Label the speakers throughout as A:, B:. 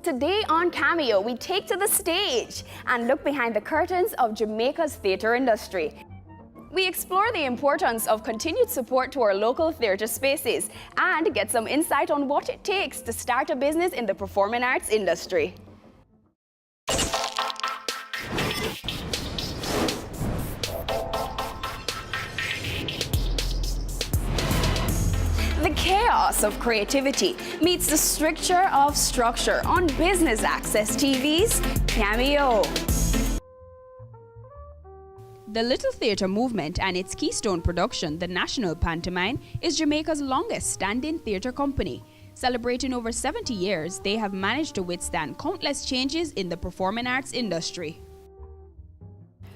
A: Today on Cameo, we take to the stage and look behind the curtains of Jamaica's theatre industry. We explore the importance of continued support to our local theatre spaces and get some insight on what it takes to start a business in the performing arts industry. The chaos of creativity meets the stricture of structure on Business Access TV's Cameo. The Little Theatre movement and its keystone production, the National Pantomime, is Jamaica's longest-standing theatre company. Celebrating over 70 years, they have managed to withstand countless changes in the performing arts industry.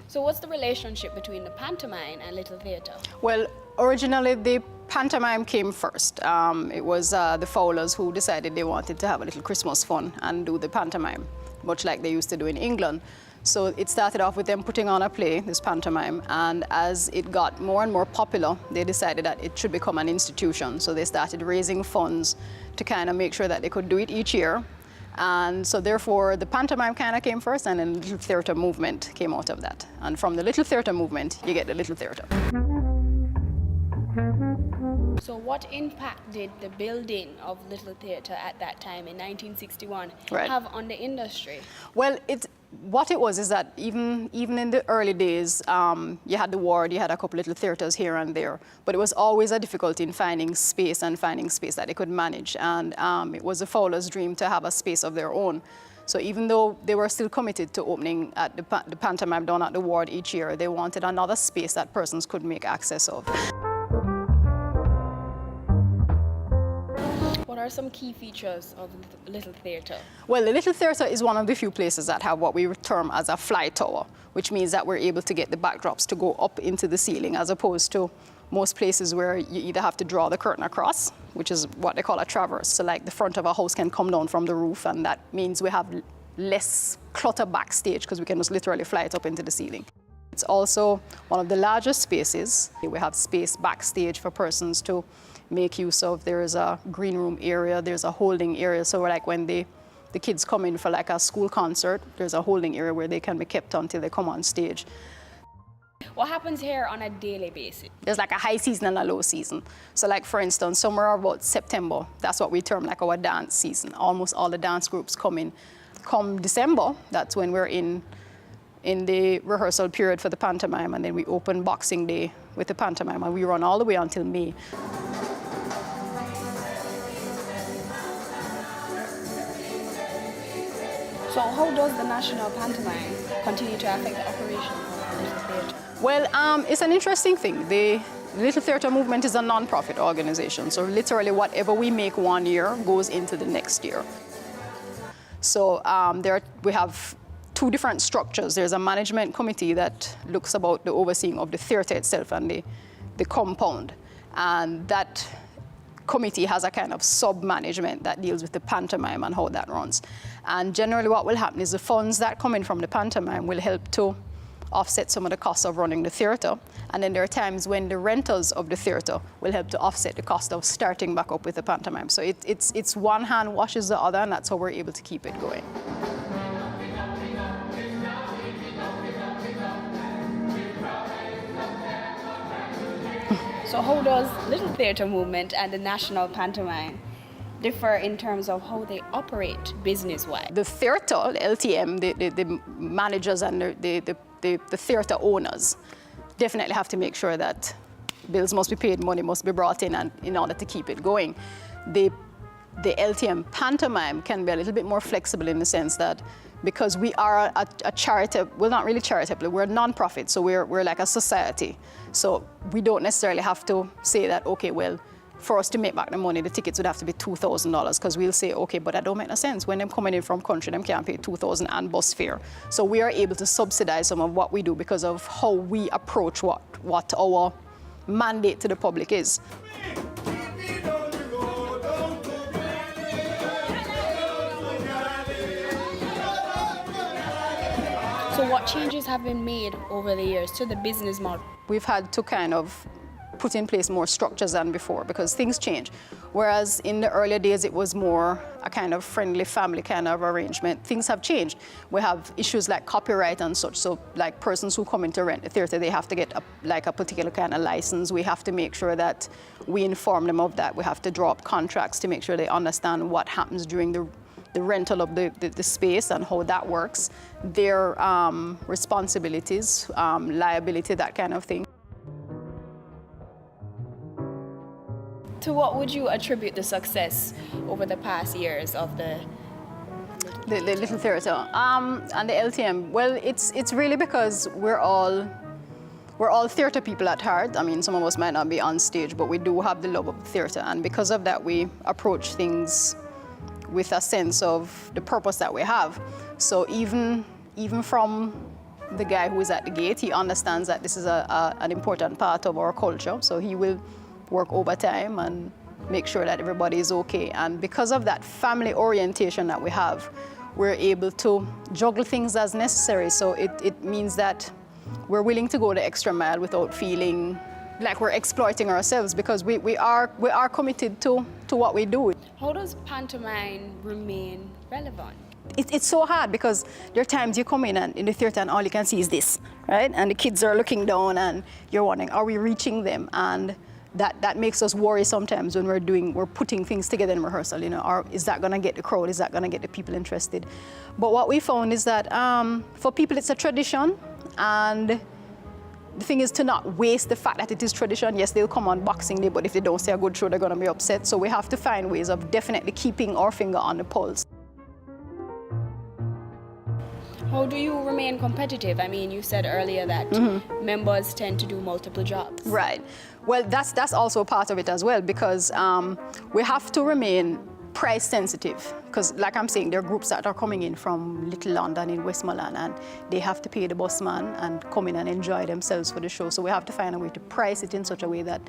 A: So what's the relationship between the pantomime and Little Theatre?
B: Well, originally the pantomime came first. It was the Fowlers who decided they wanted to have a little Christmas fun and do the pantomime, much like they used to do in England. So it started off with them putting on a play, this pantomime, and as it got more and more popular, they decided that it should become an institution. So they started raising funds to kind of make sure that they could do it each year. And so therefore, the pantomime kind of came first, and then the Little Theatre movement came out of that. And from the Little Theatre movement, you get the Little Theatre.
A: So what impact did the building of Little Theatre at that time in 1961 have on the industry?
B: Well, what it was is that even in the early days, you had the ward, you had a couple little theatres here and there, but it was always a difficulty in finding space that they could manage. And it was the Fowlers' dream to have a space of their own. So even though they were still committed to opening at the pantomime down at the ward each year, they wanted another space that persons could make access of.
A: What are some key features of Little Theatre?
B: Well, the Little Theatre is one of the few places that have what we term as a fly tower, which means that we're able to get the backdrops to go up into the ceiling, as opposed to most places where you either have to draw the curtain across, which is what they call a traverse. So like the front of a house can come down from the roof, and that means we have less clutter backstage because we can just literally fly it up into the ceiling. It's also one of the largest spaces. We have space backstage for persons to make use of. There is a green room area, there's a holding area. So like when the kids come in for like a school concert, there's a holding area where they can be kept until they come on stage.
A: What happens here on a daily basis?
B: There's like a high season and a low season. So like for instance, somewhere about September, that's what we term like our dance season. Almost all the dance groups come in. Come December, that's when we're in the rehearsal period for the pantomime, and then we open Boxing Day with the pantomime, and we run all the way until May.
A: So how does the National Pantomime continue to affect the operation of Little Theatre?
B: Well, it's an interesting thing. The Little Theatre movement is a non-profit organization, so literally whatever we make one year goes into the next year. So we have two different structures. There's a management committee that looks about the overseeing of the theatre itself and the compound, and that committee has a kind of sub-management that deals with the pantomime and how that runs. And generally what will happen is the funds that come in from the pantomime will help to offset some of the costs of running the theatre. And then there are times when the rentals of the theatre will help to offset the cost of starting back up with the pantomime. So it's one hand washes the other, and that's how we're able to keep it going.
A: So how does Little Theatre movement and the National Pantomime differ in terms of how they operate business-wise?
B: The theatre, the LTM, the managers and the theatre owners definitely have to make sure that bills must be paid, money must be brought in, and in order to keep it going. The LTM pantomime can be a little bit more flexible in the sense that because we are a charitable, well, not really charitable, we're a non-profit, so we're like a society. So we don't necessarily have to say that, okay, well, for us to make back the money, the tickets would have to be $2,000, because we'll say, okay, but that don't make no sense. When them coming in from country, them can't pay $2,000 and bus fare. So we are able to subsidize some of what we do because of how we approach what our mandate to the public is. So what changes have been made over the years to the business model? We've had to kind of put in place more structures than before because things change. Whereas in the earlier days, it was more a kind of friendly family kind of arrangement. Things have changed. We have issues like copyright and such. So like persons who come in to rent the theater, they have to get a particular kind of license. We have to make sure that we inform them of that. We have to draw up contracts to make sure they understand what happens during the rental of the space and how that works, their responsibilities, liability, that kind of thing.
C: To what would you attribute the success over the past years of the
B: Little Theatre and the LTM? Well, it's really because we're all theatre people at heart. I mean, some of us might not be on stage, but we do have the love of theatre, and because of that, we approach things with a sense of the purpose that we have. So even from the guy who is at the gate, he understands that this is an important part of our culture. So he will work overtime and make sure that everybody is okay. And because of that family orientation that we have, we're able to juggle things as necessary. So it means that we're willing to go the extra mile without feeling like we're exploiting ourselves, because we are committed to what we do.
C: How does pantomime remain relevant?
B: It's so hard because there are times you come in the theater and all you can see is this, right? And the kids are looking down and you're wondering, are we reaching them? And that makes us worry sometimes when we're putting things together in rehearsal, you know, or is that gonna get the crowd? Is that gonna get the people interested? But what we found is that for people it's a tradition, and the thing is to not waste the fact that it is tradition. Yes, they'll come on Boxing Day, but if they don't see a good show, they're going to be upset. So we have to find ways of definitely keeping our finger on the pulse.
C: How do you remain competitive? I mean, you said earlier that members tend to do multiple jobs.
B: Right. Well, that's also part of it as well, because we have to remain price sensitive, because like I'm saying, there are groups that are coming in from Little London in Westmoreland, and they have to pay the busman and come in and enjoy themselves for the show. So we have to find a way to price it in such a way that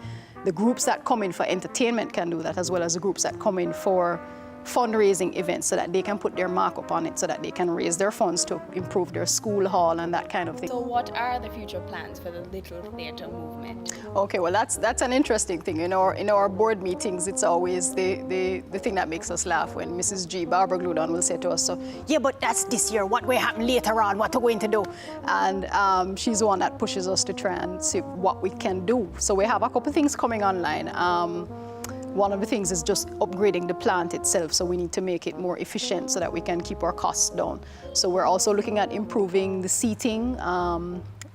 B: the groups that come in for entertainment can do that, as well as the groups that come in for fundraising events, so that they can put their markup on it, so that they can raise their funds to improve their school hall and that kind of thing.
C: So what are the future plans for the Little Theatre movement?
B: Okay, well that's an interesting thing. In our board meetings, it's always the thing that makes us laugh when Mrs. G, Barbara Gludon, will say to us, so, yeah, but that's this year, what will happen later on, what we're going to do? And she's the one that pushes us to try and see what we can do. So we have a couple of things coming online. One of the things is just upgrading the plant itself, so we need to make it more efficient so that we can keep our costs down. So we're also looking at improving the seating,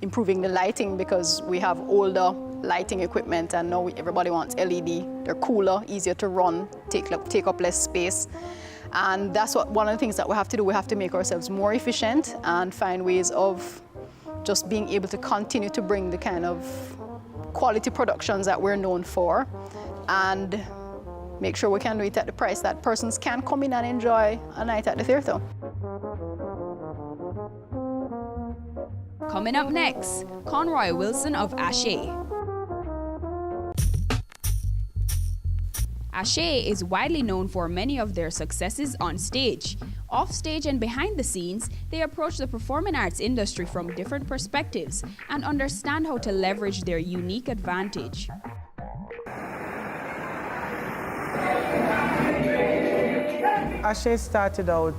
B: improving the lighting, because we have older lighting equipment and now everybody wants LED. They're cooler, easier to run, take up less space. And that's one of the things that we have to do. We have to make ourselves more efficient and find ways of just being able to continue to bring the kind of quality productions that we're known for, and make sure we can do it at the price that persons can come in and enjoy a night at the theatre.
A: Coming up next, Conroy Wilson of Ashe. Ashe is widely known for many of their successes on stage. Off stage and behind the scenes, they approach the performing arts industry from different perspectives and understand how to leverage their unique advantage.
D: Ashe started out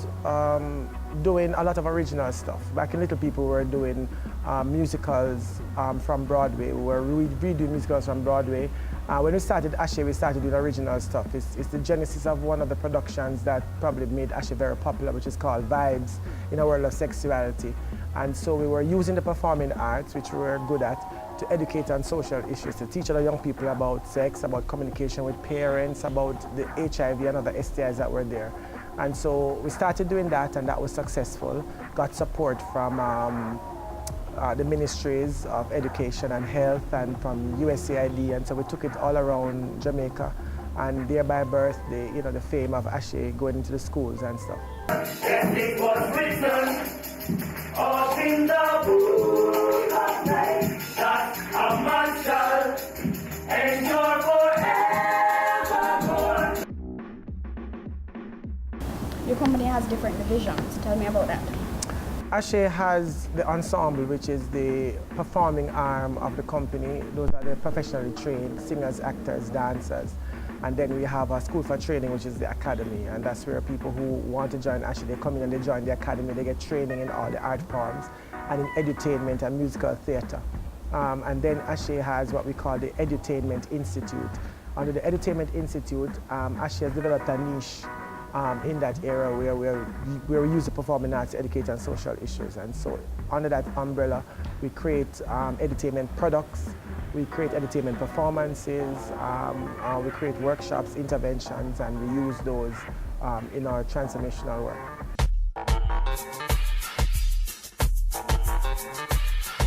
D: doing a lot of original stuff. Back in Little People, we were doing musicals from Broadway. We were redoing musicals from Broadway. When we started Ashe, we started doing original stuff. It's the genesis of one of the productions that probably made Ashe very popular, which is called Vibes in a World of Sexuality. And so we were using the performing arts, which we were good at, to educate on social issues, to teach other young people about sex, about communication with parents, about the HIV and other STIs that were there. And so we started doing that, and that was successful. Got support from the ministries of education and health and from USAID, and so we took it all around Jamaica, and thereby birthed the fame of Ashe going into the schools and stuff.
E: And it was written up in the book of life that a man shall endure forevermore.
C: Your company has different divisions. Tell me about that.
D: Ashe has the ensemble, which is the performing arm of the company. Those are the professionally trained singers, actors, dancers. And then we have a school for training, which is the academy. And that's where people who want to join Ashe, they come in and they join the academy. They get training in all the art forms and in edutainment and musical theater. And then Ashe has what we call the Edutainment Institute. Under the Edutainment Institute, Ashe has developed a niche in that area where we use the performing arts to educate on social issues. And so under that umbrella, we create edutainment products, we create edutainment performances, we create workshops, interventions, and we use those in our transformational work.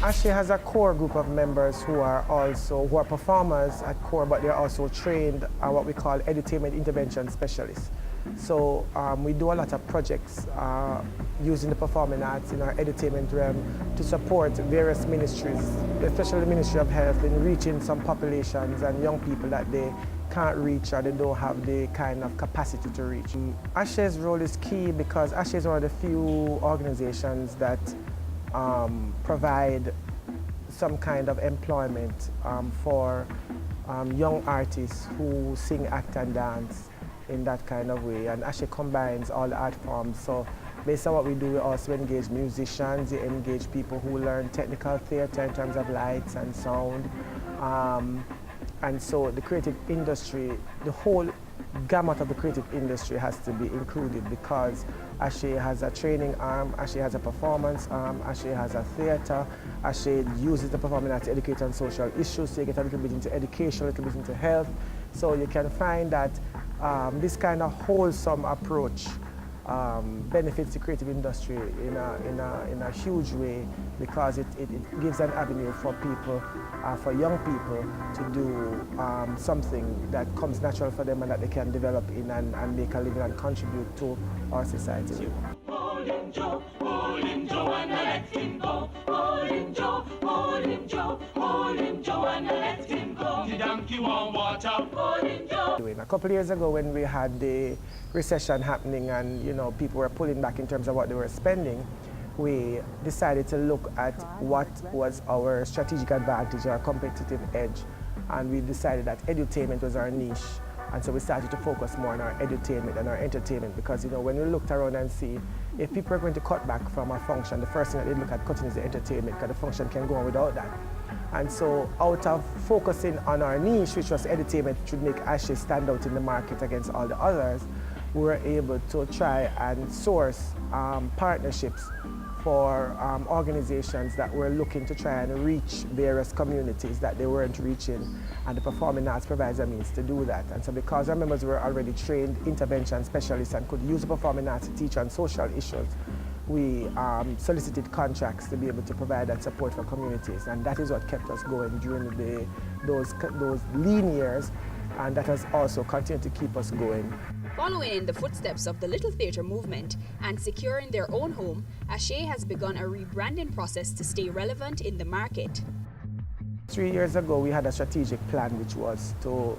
D: Ashe has a core group of members who are performers at core, but they're also trained what we call edutainment intervention specialists. So we do a lot of projects using the performing arts in our edutainment realm to support various ministries, especially the Ministry of Health, in reaching some populations and young people that they can't reach or they don't have the kind of capacity to reach. Ashe's role is key because Ashe is one of the few organizations that provide some kind of employment for young artists who sing, act and dance in that kind of way, and Ashe combines all the art forms. So based on what we do, we also engage musicians, we engage people who learn technical theater in terms of lights and sound. And so the creative industry, the whole gamut of the creative industry has to be included because Ashe has a training arm, Ashe has a performance arm, Ashe has a theater, Ashe uses the performing arts to educate on social issues, so you get a little bit into education, a little bit into health. So you can find that this kind of wholesome approach benefits the creative industry in a huge way because it gives an avenue for people, for young people to do something that comes natural for them and that they can develop in and make a living and contribute to our society.
E: Hold him, Joe, and let him go. Hold him, Joe, and let him go. The donkey won't watch out. Hold him, Joe.
D: A couple of years ago when we had the recession happening and people were pulling back in terms of what they were spending, we decided to look at what was our strategic advantage, our competitive edge, and we decided that edutainment was our niche. And so we started to focus more on our edutainment and our entertainment because when we looked around and see if people are going to cut back from a function, the first thing that they look at cutting is the entertainment because the function can go on without that. And so out of focusing on our niche, which was edutainment, which would make Ashe stand out in the market against all the others, we were able to try and source partnerships for organizations that were looking to try and reach various communities that they weren't reaching, and the performing arts provides a means to do that. And so because our members were already trained intervention specialists and could use the performing arts to teach on social issues, we solicited contracts to be able to provide that support for communities, and that is what kept us going during those lean years, and that has also continued to keep us going.
A: Following in the footsteps of the Little Theatre movement and securing their own home, Ashe has begun a rebranding process to stay relevant in the market.
D: 3 years ago, we had a strategic plan which was to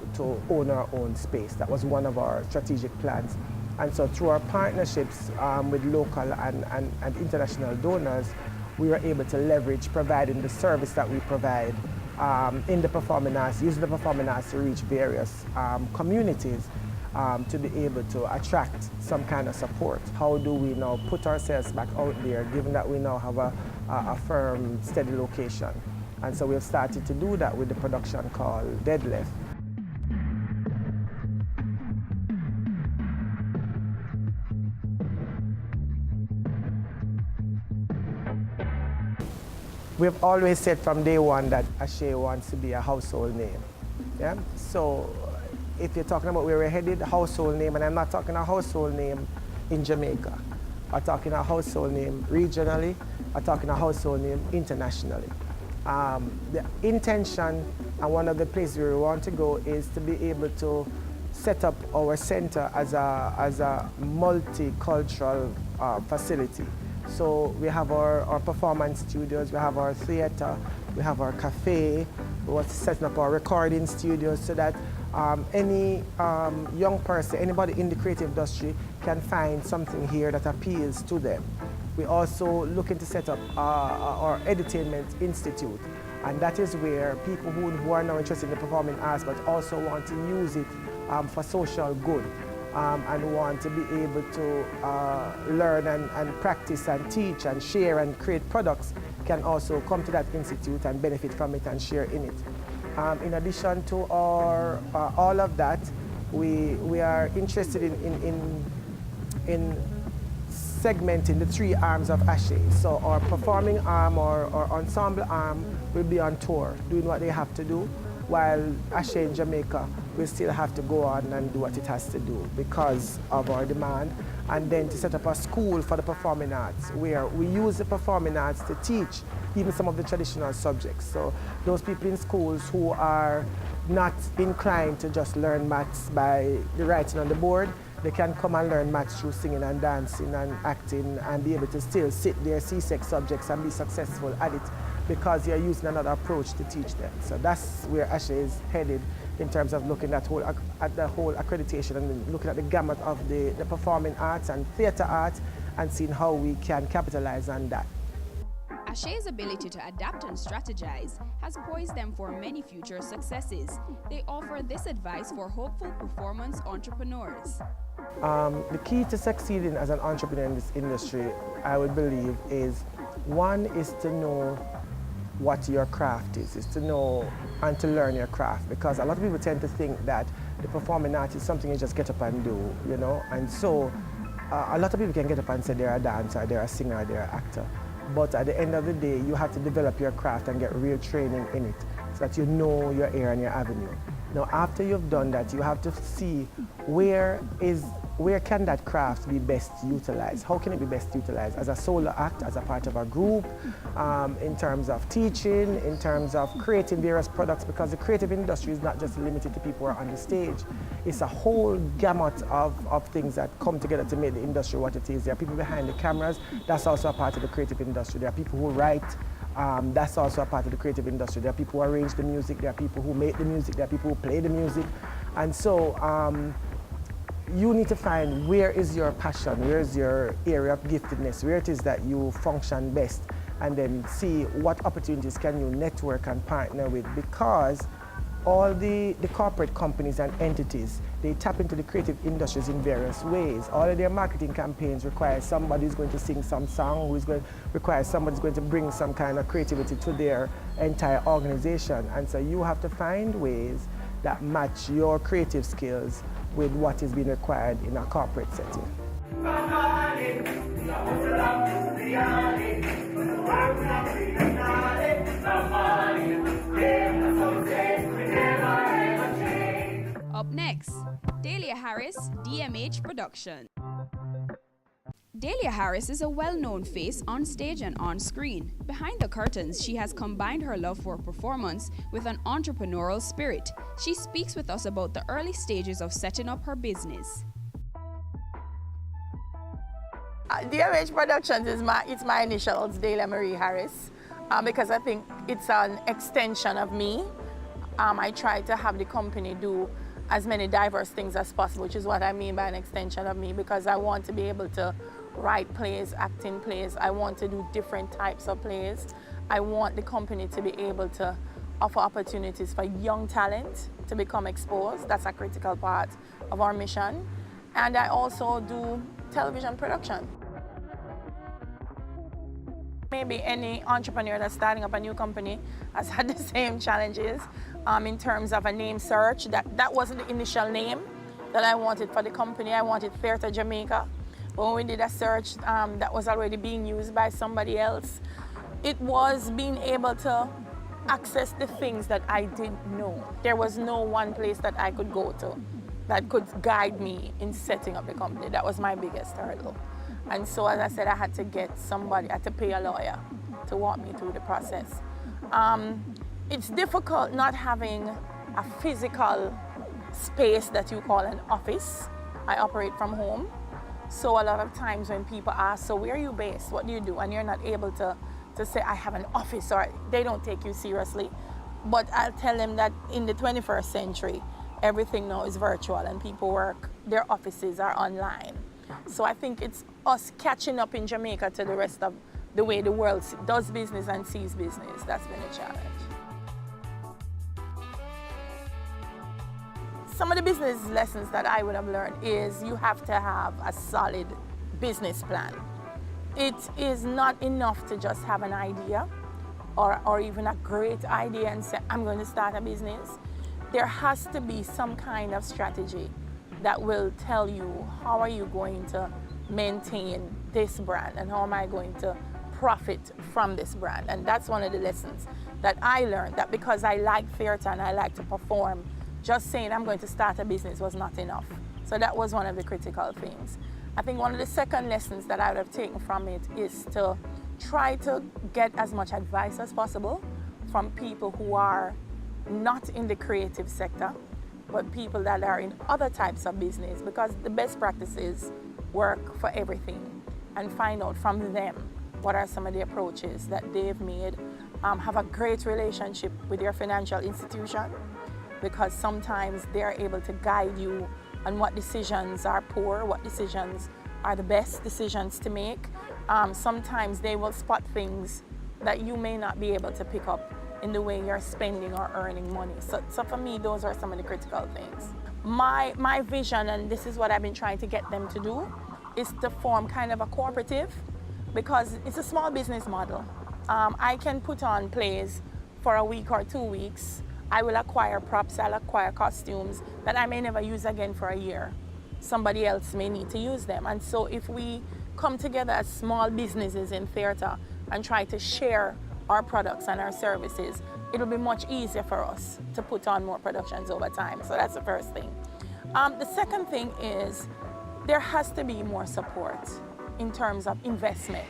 D: own our own space. That was one of our strategic plans. And so through our partnerships with local and international donors, we were able to leverage providing the service that we provide in the performing arts, using the performing arts to reach various communities to be able to attract some kind of support. How do we now put ourselves back out there, given that we now have a firm, steady location? And so we've started to do that with the production called Deadlift. We've always said from day one that Ashe wants to be a household name. Yeah? So if you're talking about where we're headed, household name, and I'm not talking a household name in Jamaica. I'm talking a household name regionally, I'm talking a household name internationally. The intention and one of the places we want to go is to be able to set up our center as a multicultural facility. So we have our performance studios, we have our theater, we have our cafe, we're setting up our recording studios so that any young person, anybody in the creative industry can find something here that appeals to them. We also looking to set up our edutainment institute, and that is where people who are now interested in the performing arts but also want to use it for social good and want to be able to learn and practice and teach and share and create products can also come to that institute and benefit from it and share in it. In addition to all of that, we are interested in segmenting the three arms of Ashe. So our performing arm or ensemble arm will be on tour, doing what they have to do, while Ashe in Jamaica will still have to go on and do what it has to do because of our demand. And then to set up a school for the performing arts, where we use the performing arts to teach even some of the traditional subjects. So those people in schools who are not inclined to just learn maths by the writing on the board, they can come and learn maths through singing and dancing and acting and be able to still sit their C-Sec subjects and be successful at it because you're using another approach to teach them. So that's where Ashe is headed in terms of looking at the whole accreditation and looking at the gamut of the performing arts and theatre arts and seeing how we can capitalize on that.
A: Ashe's ability to adapt and strategize has poised them for many future successes. They offer this advice for hopeful performance entrepreneurs.
D: The key to succeeding as an entrepreneur in this industry, I would believe, is one is to know what your craft is to know and to learn your craft, because a lot of people tend to think that the performing art is something you just get up and do, you know, and so a lot of people can get up and say they're a dancer, they're a singer, they're an actor, but at the end of the day you have to develop your craft and get real training in it so that you know your area and your avenue. Now after you've done that, you have to see where can that craft be best utilized? How can it be best utilized as a solo act, as a part of a group, in terms of teaching, in terms of creating various products, because the creative industry is not just limited to people who are on the stage. It's a whole gamut of things that come together to make the industry what it is. There are people behind the cameras, that's also a part of the creative industry. There are people who write, that's also a part of the creative industry. There are people who arrange the music, there are people who make the music, there are people who play the music. And so you need to find where is your passion, where is your area of giftedness, where it is that you function best, and then see what opportunities can you network and partner with, because all the corporate companies and entities, they tap into the creative industries in various ways. All of their marketing campaigns require somebody who's going to sing some song, require somebody who's going to bring some kind of creativity to their entire organization. And so you have to find ways that match your creative skills with what is being required in a corporate setting.
A: Up next, Dahlia Harris, DMH Production. Dahlia Harris is a well-known face on stage and on screen. Behind the curtains, she has combined her love for performance with an entrepreneurial spirit. She speaks with us about the early stages of setting up her business.
F: DMH Productions is my initials, Dahlia Marie Harris, because I think it's an extension of me. I try to have the company do as many diverse things as possible, which is what I mean by an extension of me, because I want to be able to write plays, act in plays. I want to do different types of plays. I want the company to be able to offer opportunities for young talent to become exposed. That's a critical part of our mission. And I also do television production. Maybe any entrepreneur that's starting up a new company has had the same challenges in terms of a name search. That wasn't the initial name that I wanted for the company. I wanted Theatre Jamaica. When we did a search that was already being used by somebody else, it was being able to access the things that I didn't know. There was no one place that I could go to that could guide me in setting up the company. That was my biggest hurdle. And so, as I said, I had to get somebody, I had to pay a lawyer to walk me through the process. It's difficult not having a physical space that you call an office. I operate from home. So a lot of times when people ask, so where are you based? What do you do? And you're not able to say, I have an office, or they don't take you seriously. But I'll tell them that in the 21st century, everything now is virtual and people work, their offices are online. So I think it's us catching up in Jamaica to the rest of the way the world does business and sees business. That's been a challenge. Some of the business lessons that I would have learned is you have to have a solid business plan. It is not enough to just have an idea or even a great idea and say, I'm going to start a business. There has to be some kind of strategy that will tell you how are you going to maintain this brand and how am I going to profit from this brand. And that's one of the lessons that I learned, that because I like theater and I like to perform, just saying I'm going to start a business was not enough. So that was one of the critical things. I think one of the second lessons that I would have taken from it is to try to get as much advice as possible from people who are not in the creative sector, but people that are in other types of business, because the best practices work for everything, and find out from them what are some of the approaches that they've made. Have a great relationship with your financial institution, because sometimes they're able to guide you on what decisions are poor, what decisions are the best decisions to make. Sometimes they will spot things that you may not be able to pick up in the way you're spending or earning money. So for me, those are some of the critical things. My vision, and this is what I've been trying to get them to do, is to form kind of a cooperative, because it's a small business model. I can put on plays for a week or 2 weeks. I will acquire props, I'll acquire costumes that I may never use again for a year. Somebody else may need to use them. And so if we come together as small businesses in theatre and try to share our products and our services, it'll be much easier for us to put on more productions over time. So that's the first thing. The second thing is there has to be more support in terms of investment.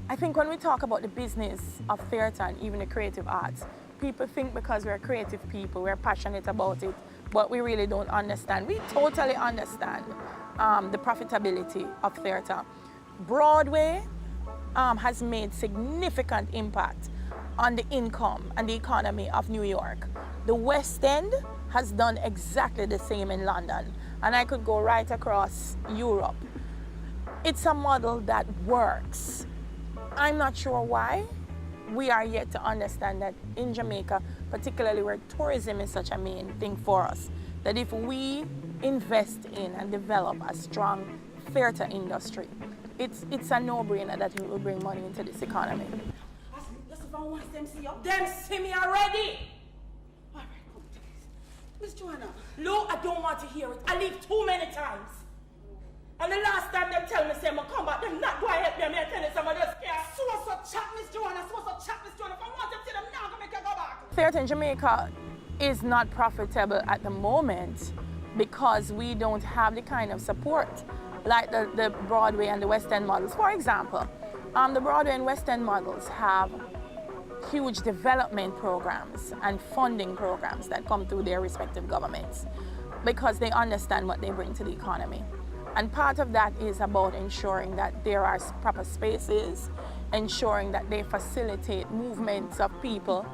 F: I think when we talk about the business of theatre and even the creative arts, people think because we're creative people, we're passionate about it, but we really don't understand. We totally understand the profitability of theatre. Broadway has made significant impact on the income and the economy of New York. The West End has done exactly the same in London, and I could go right across Europe. It's a model that works. I'm not sure why we are yet to understand that in Jamaica, particularly where tourism is such a main thing for us, that if we invest in and develop a strong theatre industry, it's a no-brainer that it will bring money into this economy.
G: Just if I want them see you, them see me already. All right, come Miss Joanna. Lou, I don't want to hear it. I leave too many times. And the last time they tell me, say, I'm come back, them not going to help me. I'm tell you somebody else care. So chat, Miss Joanna. So chat, Miss Joanna. If I want them to see them now, I'm going to make you go back.
F: Theatre in Jamaica is not profitable at the moment because we don't have the kind of support like the Broadway and the West End models. For example, the Broadway and West End models have huge development programs and funding programs that come through their respective governments because they understand what they bring to the economy. And part of that is about ensuring that there are proper spaces, ensuring that they facilitate movements of people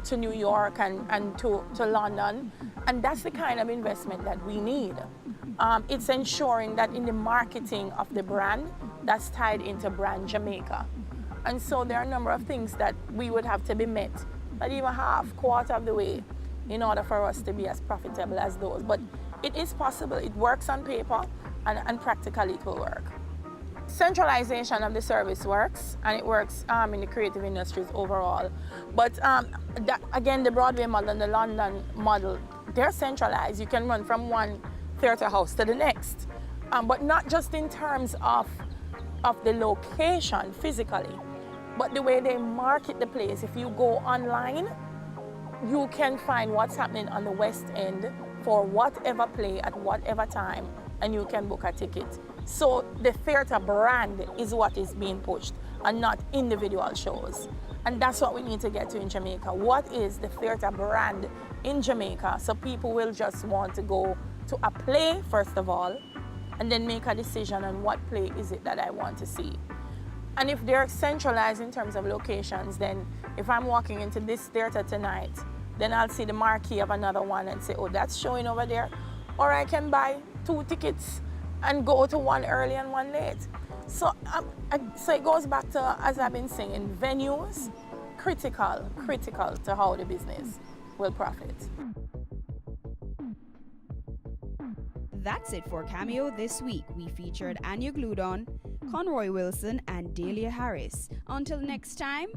F: to New York and to London. And that's the kind of investment that we need. It's ensuring that in the marketing of the brand, that's tied into brand Jamaica. And so there are a number of things that we would have to be met, not even half, quarter of the way, in order for us to be as profitable as those. But it is possible, it works on paper, and practically it will work. Centralization of the service works, and it works in the creative industries overall. But again, the Broadway model and the London model, they're centralized. You can run from one theatre house to the next, but not just in terms of the location physically, but the way they market the place. If you go online, you can find what's happening on the West End for whatever play at whatever time, and you can book a ticket. So the theatre brand is what is being pushed and not individual shows. And that's what we need to get to in Jamaica. What is the theatre brand in Jamaica? So people will just want to go to a play, first of all, and then make a decision on what play is it that I want to see. And if they're centralized in terms of locations, then if I'm walking into this theatre tonight, then I'll see the marquee of another one and say, oh, that's showing over there. Or I can buy 2 tickets and go to one early and one late. So, so it goes back to, as I've been saying, venues, critical to how the business will profit.
A: That's it for Cameo this week. We featured Anya Gludon, Conroy Wilson, and Delia Harris. Until next time,